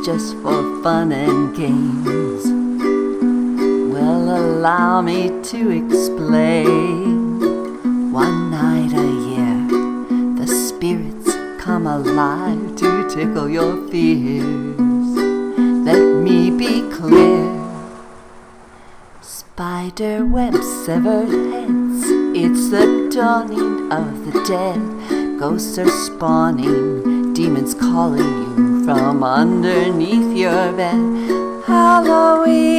just for fun and games. Well, allow me to explain. One night a year, the spirits come alive to tickle your fears. Let me be clear. Spider webs, severed heads, it's the dawning of the dead. Ghosts are spawning, demons calling you from underneath your bed. Halloween,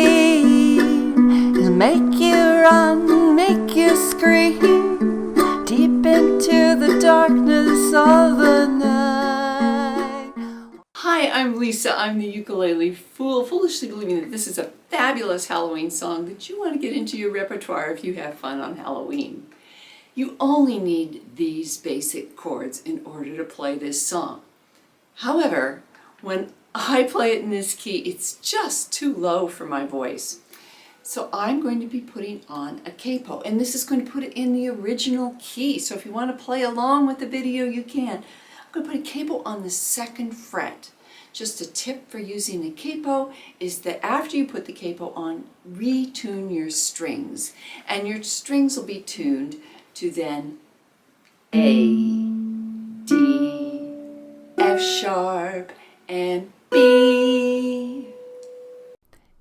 it'll make you run, make you scream, deep into the darkness of the night. Hi, I'm Lisa. I'm the ukulele fool, foolishly believing that this is a fabulous Halloween song that you want to get into your repertoire if you have fun on Halloween. You only need these basic chords in order to play this song. However, when I play it in this key, it's just too low for my voice. So I'm going to be putting on a capo, and this is going to put it in the original key. So if you want to play along with the video, you can. I'm going to put a capo on the 2nd fret. Just a tip for using a capo is that after you put the capo on, retune your strings. And your strings will be tuned to then A, D, F sharp, and B.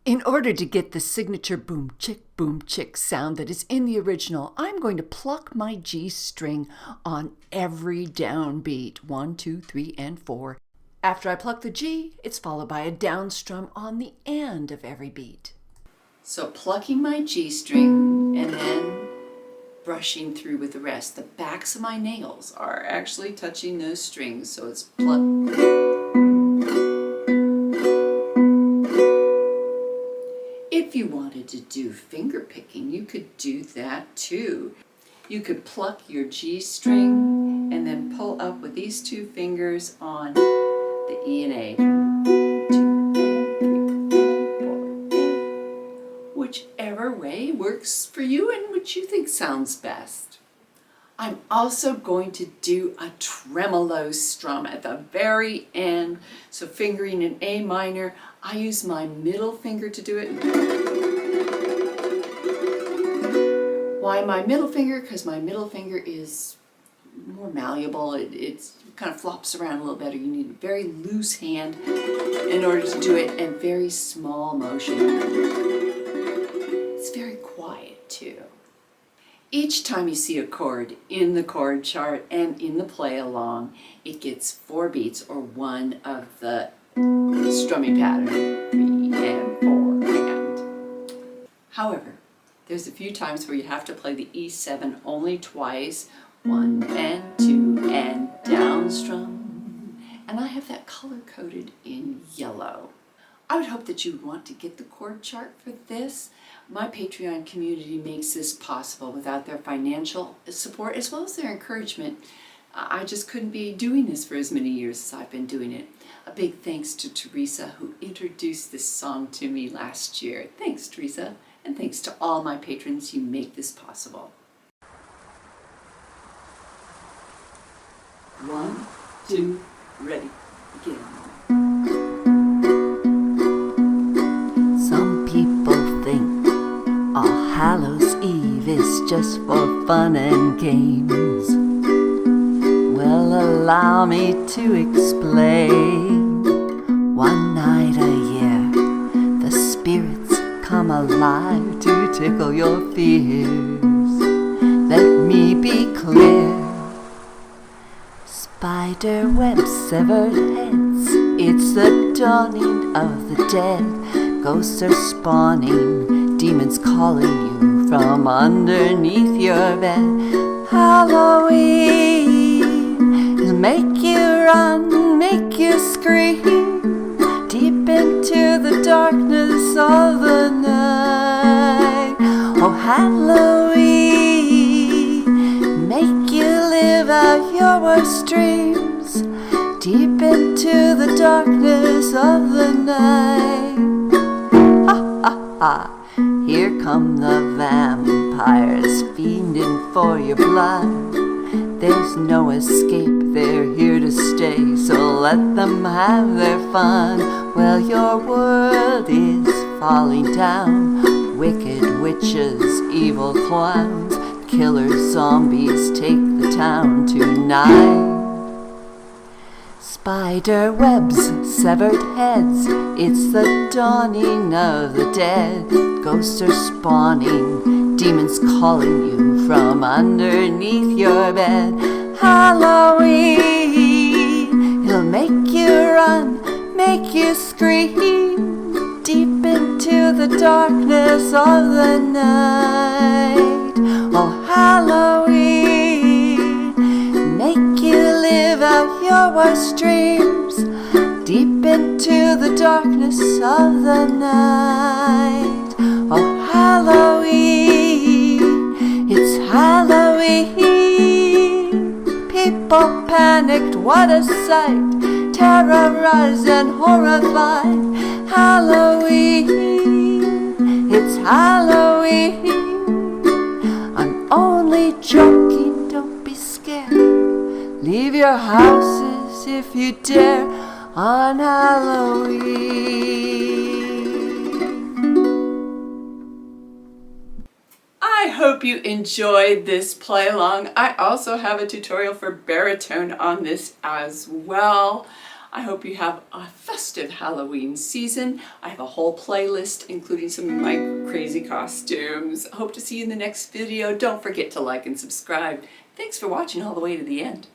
In order to get the signature boom chick sound that is in the original, I'm going to pluck my G string on every downbeat, 1, 2, 3, and 4. After I pluck the G, it's followed by a down strum on the end of every beat. So plucking my G string and then brushing through with the rest. The backs of my nails are actually touching those strings, so it's pluck. If you wanted to do finger picking, you could do that too. You could pluck your G string and then pull up with these 2 fingers on the E and A. 2 and 3 and 4 and whichever way works for you and which you think sounds best. I'm also going to do a tremolo strum at the very end. So fingering an A minor, I use my middle finger to do it. Why my middle finger? Because my middle finger is more malleable. It kind of flops around a little better. You need a very loose hand in order to do it, and very small motion. It's very quiet too. Each time you see a chord in the chord chart and in the play along, it gets 4 beats or one of the strumming pattern, 3 and 4 and. However, there's a few times where you have to play the E7 only twice, 1 and 2 and down strum, and I have that color coded in yellow. I would hope that you would want to get the chord chart for this. My Patreon community makes this possible. Without their financial support as well as their encouragement, I just couldn't be doing this for as many years as I've been doing it. A big thanks to Teresa, who introduced this song to me last year. Thanks, Teresa, and thanks to all my patrons. You make this possible. 1, 2, ready, begin. Some people think All Hallows Eve is just for fun and games. Well, allow me to explain. One night a year, the spirits come alive to tickle your fears. Let me be clear. Spider webs, severed heads, it's the dawning of the dead. Ghosts are spawning, demons calling you from underneath your bed. Halloween, it'll make you run, make you scream, deep into the darkness of the night. Oh, Halloween, make you live out your worst dreams, deep into the darkness of the night. Ha ha ha, here come the vampires, fiending for your blood. There's no escape, they're here to stay, so let them have their fun. Well, your world is falling down. Wicked witches, evil clowns, killer zombies take the town tonight. Spider webs, severed heads, it's the dawning of the dead. Ghosts are spawning, demons calling you from underneath your bed. Halloween, it'll make you run, make you scream, deep into the darkness of the night. Oh, Halloween, make you live out your worst dreams, deep into the darkness of the night. Oh, Halloween, it's Halloween. People panicked, what a sight, terrorized and horrified. Halloween, it's Halloween. I'm only joking, don't be scared. Leave your houses if you dare on Halloween. I hope you enjoyed this play along. I also have a tutorial for baritone on this as well. I hope you have a festive Halloween season. I have a whole playlist including some of my crazy costumes. Hope to see you in the next video. Don't forget to like and subscribe. Thanks for watching all the way to the end.